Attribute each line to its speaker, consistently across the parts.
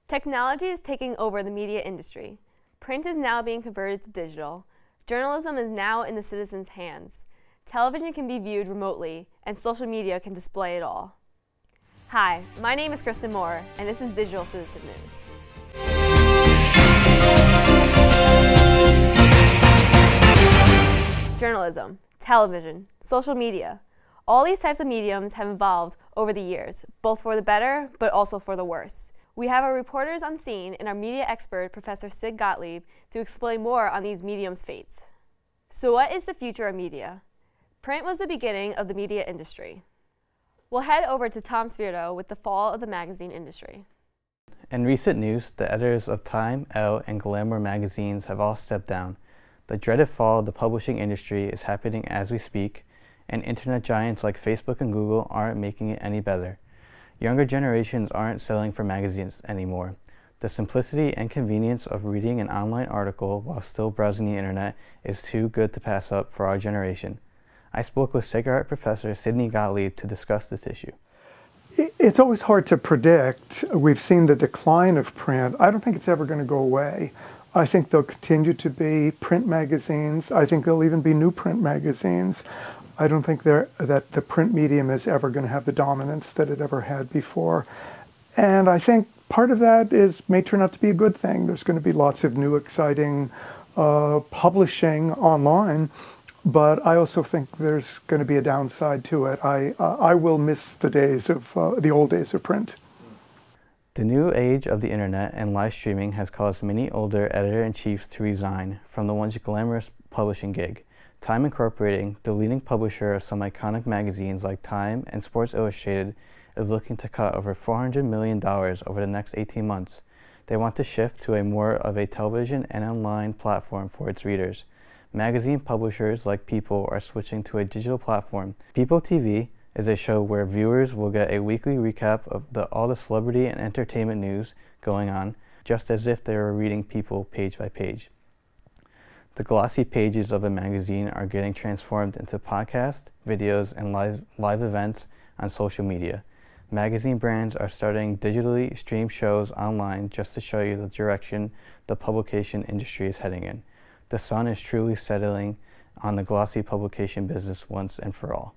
Speaker 1: Technology is taking over the media industry. Print is now being converted to digital. Journalism is now in the citizens' hands. Television can be viewed remotely, and social media can display it all. Hi, my name is Kristen Moore, and this is Digital Citizen News. Journalism, television, social media. All these types of mediums have evolved over the years, both for the better, but also for the worse. We have our reporters on scene and our media expert, Professor Sid Gottlieb, to explain more on these mediums' fates. So what is the future of media? Print was the beginning of the media industry. We'll head over to Tom Spirito with the fall of the magazine industry.
Speaker 2: In recent news, the editors of Time, Elle, and Glamour magazines have all stepped down. The dreaded fall of the publishing industry is happening as we speak, and internet giants like Facebook and Google aren't making it any better. Younger generations aren't selling for magazines anymore. The simplicity and convenience of reading an online article while still browsing the internet is too good to pass up for our generation. I spoke with Sacred Heart professor Sidney Gottlieb to discuss this issue.
Speaker 3: It's always hard to predict. We've seen the decline of print. I don't think it's ever going to go away. I think there'll continue to be print magazines. I think there'll even be new print magazines. I don't think that the print medium is ever going to have the dominance that it ever had before. And I think part of that may turn out to be a good thing. There's going to be lots of new, exciting publishing online, but I also think there's going to be a downside to it. I will miss the days of the old days of print.
Speaker 2: The new age of the internet and live streaming has caused many older editor-in-chiefs to resign from the once glamorous publishing gig. Time Incorporating, the leading publisher of some iconic magazines like Time and Sports Illustrated, is looking to cut over $400 million over the next 18 months. They want to shift to more of a television and online platform for its readers. Magazine publishers like People are switching to a digital platform. People TV is a show where viewers will get a weekly recap of all the celebrity and entertainment news going on, just as if they were reading People page by page. The glossy pages of a magazine are getting transformed into podcasts, videos, and live events on social media. Magazine brands are starting digitally streamed shows online just to show you the direction the publication industry is heading in. The sun is truly settling on the glossy publication business once and for all.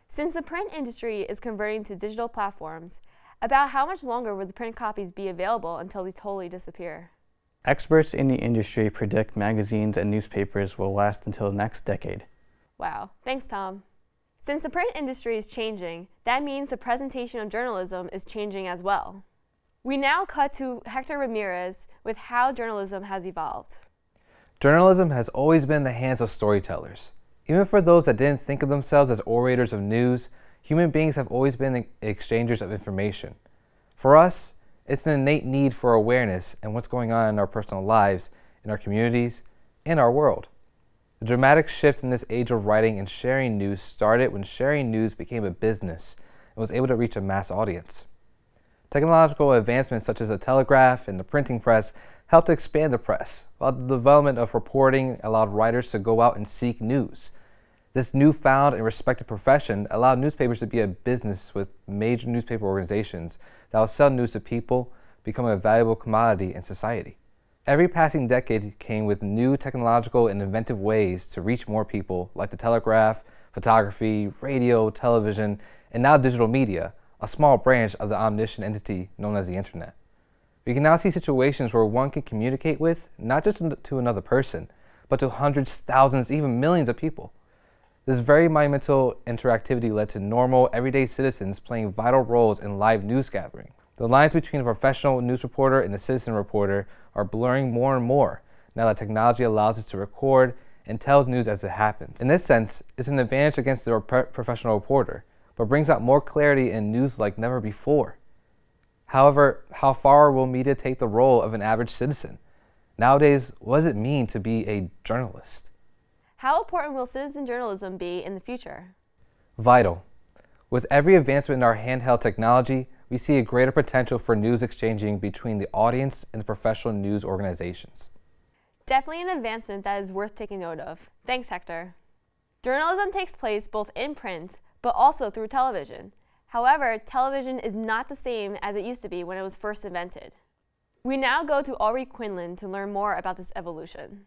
Speaker 1: Since the print industry is converting to digital platforms, about how much longer will the print copies be available until they totally disappear?
Speaker 2: Experts in the industry predict magazines and newspapers will last until the next decade.
Speaker 1: Wow, thanks Tom. Since the print industry is changing, that means the presentation of journalism is changing as well. We now cut to Hector Ramirez with how journalism has evolved.
Speaker 4: Journalism has always been in the hands of storytellers. Even for those that didn't think of themselves as orators of news, human beings have always been exchangers of information. For us, it's an innate need for awareness and what's going on in our personal lives, in our communities, and our world. The dramatic shift in this age of writing and sharing news started when sharing news became a business and was able to reach a mass audience. Technological advancements such as the telegraph and the printing press helped expand the press, while the development of reporting allowed writers to go out and seek news. This newfound and respected profession allowed newspapers to be a business with major newspaper organizations that will sell news to people, become a valuable commodity in society. Every passing decade came with new technological and inventive ways to reach more people, like the telegraph, photography, radio, television, and now digital media, a small branch of the omniscient entity known as the internet. We can now see situations where one can communicate with, not just to another person, but to hundreds, thousands, even millions of people. This very monumental interactivity led to normal, everyday citizens playing vital roles in live news gathering. The lines between a professional news reporter and a citizen reporter are blurring more and more now that technology allows us to record and tell news as it happens. In this sense, it's an advantage against the professional reporter, but brings out more clarity in news like never before. However, how far will media take the role of an average citizen? Nowadays, what does it mean to be a journalist?
Speaker 1: How important will citizen journalism be in the future?
Speaker 4: Vital. With every advancement in our handheld technology, we see a greater potential for news exchanging between the audience and the professional news organizations.
Speaker 1: Definitely an advancement that is worth taking note of. Thanks, Hector. Journalism takes place both in print, but also through television. However, television is not the same as it used to be when it was first invented. We now go to Aubrey Quinlan to learn more about this evolution.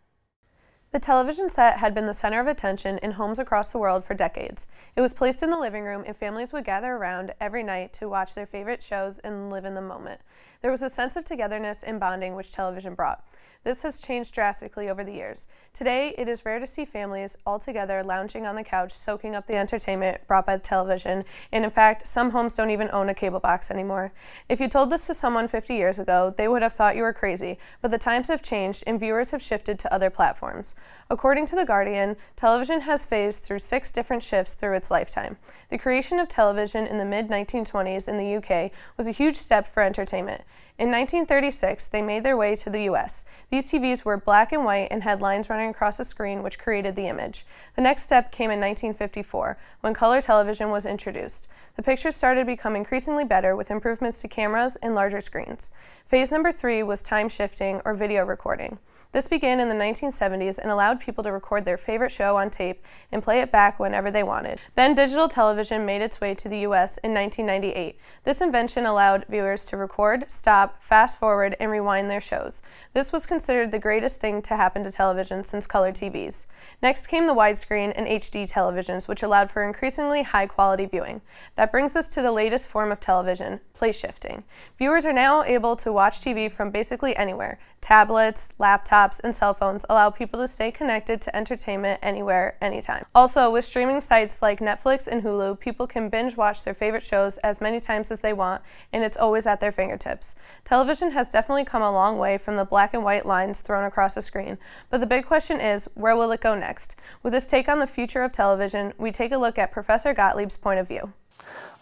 Speaker 5: The television set had been the center of attention in homes across the world for decades. It was placed in the living room and families would gather around every night to watch their favorite shows and live in the moment. There was a sense of togetherness and bonding which television brought. This has changed drastically over the years. Today, it is rare to see families all together lounging on the couch, soaking up the entertainment brought by the television, and in fact, some homes don't even own a cable box anymore. If you told this to someone 50 years ago, they would have thought you were crazy, but the times have changed and viewers have shifted to other platforms. According to The Guardian, television has phased through 6 different shifts through its lifetime. The creation of television in the mid-1920s in the UK was a huge step for entertainment. In 1936, they made their way to the US. These TVs were black and white and had lines running across the screen which created the image. The next step came in 1954, when color television was introduced. The pictures started to become increasingly better with improvements to cameras and larger screens. Phase number 3 was time shifting or video recording. This began in the 1970s and allowed people to record their favorite show on tape and play it back whenever they wanted. Then digital television made its way to the US in 1998. This invention allowed viewers to record, stop, fast forward, and rewind their shows. This was considered the greatest thing to happen to television since color TVs. Next came the widescreen and HD televisions, which allowed for increasingly high-quality viewing. That brings us to the latest form of television, place shifting. Viewers are now able to watch TV from basically anywhere. Tablets, laptops, and cell phones allow people to stay connected to entertainment anywhere, anytime. Also, with streaming sites like Netflix and Hulu, people can binge watch their favorite shows as many times as they want, and it's always at their fingertips. Television has definitely come a long way from the black and white lines thrown across a screen, but the big question is, where will it go next? With this take on the future of television, we take a look at Professor Gottlieb's point of view.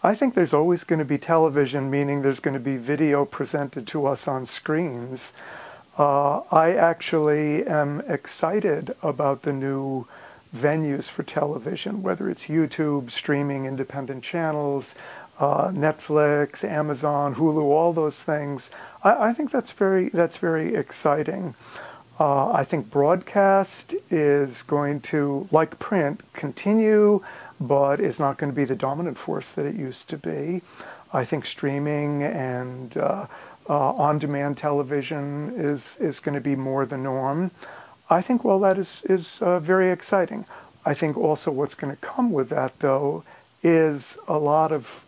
Speaker 3: I think there's always going to be television, meaning there's going to be video presented to us on screens. I actually am excited about the new venues for television, whether it's YouTube, streaming, independent channels, Netflix, Amazon, Hulu, all those things. I think that's very exciting. I think broadcast is going to, like print, continue, but it's not going to be the dominant force that it used to be. I think streaming and on-demand television is going to be more the norm. I think, well, that is very exciting. I think also what's going to come with that, though, is a lot of,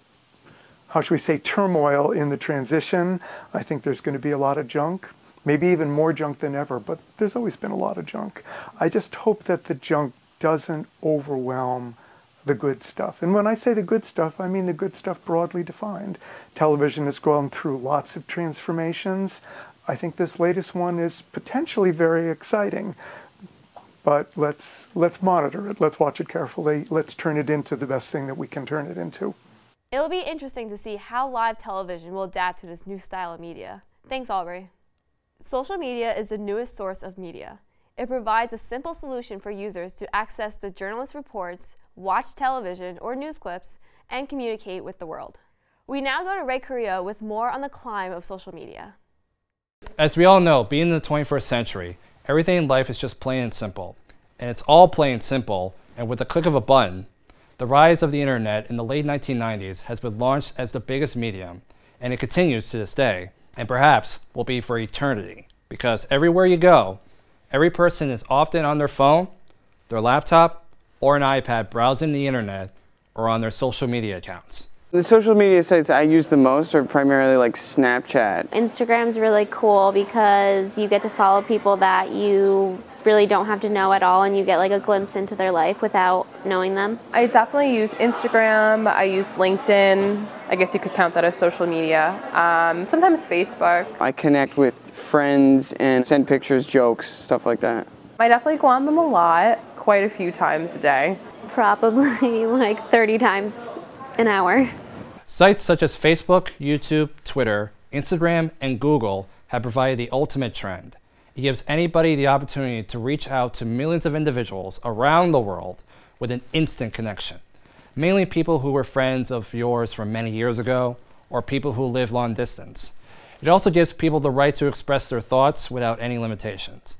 Speaker 3: how should we say, turmoil in the transition. I think there's going to be a lot of junk, maybe even more junk than ever, but there's always been a lot of junk. I just hope that the junk doesn't overwhelm the good stuff. And when I say the good stuff, I mean the good stuff broadly defined. Television has gone through lots of transformations. I think this latest one is potentially very exciting, but let's monitor it. Let's watch it carefully. Let's turn it into the best thing that we can turn it into.
Speaker 1: It'll be interesting to see how live television will adapt to this new style of media. Thanks, Aubrey. Social media is the newest source of media. It provides a simple solution for users to access the journalist reports, watch television or news clips, and communicate with the world. We now go to Ray Carrillo with more on the climb of social media.
Speaker 6: As we all know, being in the 21st century, everything in life is just plain and simple. And it's all plain and simple, and with the click of a button. The rise of the internet in the late 1990s has been launched as the biggest medium, and it continues to this day, and perhaps will be for eternity, because everywhere you go, every person is often on their phone, their laptop, or an iPad browsing the internet or on their social media accounts.
Speaker 7: The social media sites I use the most are primarily like Snapchat.
Speaker 8: Instagram's really cool because you get to follow people that you really don't have to know at all, and you get like a glimpse into their life without knowing them.
Speaker 5: I definitely use Instagram, I use LinkedIn, I guess you could count that as social media, sometimes Facebook.
Speaker 7: I connect with friends and send pictures, jokes, stuff like that.
Speaker 5: I definitely go on them a lot, quite a few times a day.
Speaker 8: Probably like 30 times an hour.
Speaker 6: Sites such as Facebook, YouTube, Twitter, Instagram, and Google have provided the ultimate trend. It gives anybody the opportunity to reach out to millions of individuals around the world with an instant connection. Mainly people who were friends of yours from many years ago, or people who live long distance. It also gives people the right to express their thoughts without any limitations.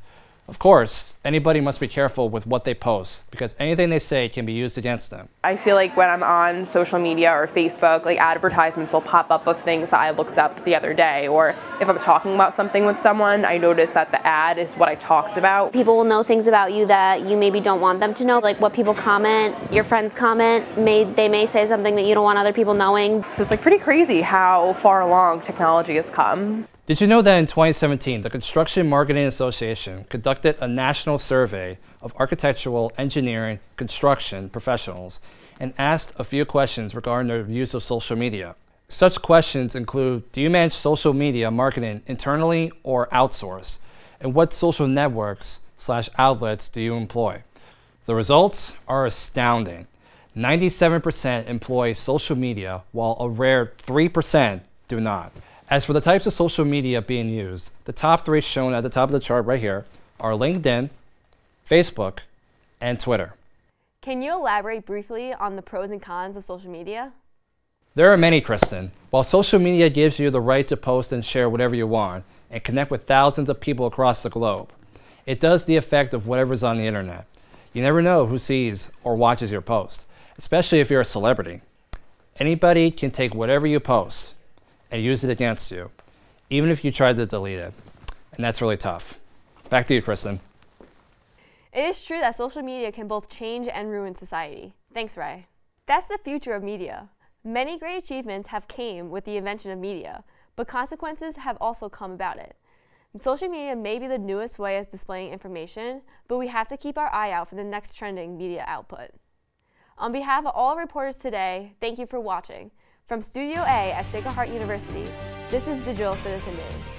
Speaker 6: Of course, anybody must be careful with what they post because anything they say can be used against them.
Speaker 9: I feel like when I'm on social media or Facebook, like advertisements will pop up of things that I looked up the other day, or if I'm talking about something with someone, I notice that the ad is what I talked about.
Speaker 8: People will know things about you that you maybe don't want them to know, like what people comment, your friends comment, they may say something that you don't want other people knowing.
Speaker 9: So it's like pretty crazy how far along technology has come.
Speaker 6: Did you know that in 2017, the Construction Marketing Association conducted a national survey of architectural, engineering, construction professionals and asked a few questions regarding their use of social media? Such questions include, do you manage social media marketing internally or outsource? And what social networks/outlets do you employ? The results are astounding. 97% employ social media, while a rare 3% do not. As for the types of social media being used, the top 3 shown at the top of the chart right here are LinkedIn, Facebook, and Twitter.
Speaker 1: Can you elaborate briefly on the pros and cons of social media?
Speaker 6: There are many, Kristen. While social media gives you the right to post and share whatever you want and connect with thousands of people across the globe, it does the effect of whatever's on the internet. You never know who sees or watches your post, especially if you're a celebrity. Anybody can take whatever you post and use it against you, even if you tried to delete it. And that's really tough. Back to you, Kristen.
Speaker 1: It is true that social media can both change and ruin society. Thanks, Ray. That's the future of media. Many great achievements have came with the invention of media, but consequences have also come about it. Social media may be the newest way of displaying information, but we have to keep our eye out for the next trending media output. On behalf of all reporters today, thank you for watching. From Studio A at Sacred Heart University, this is Digital Citizen News.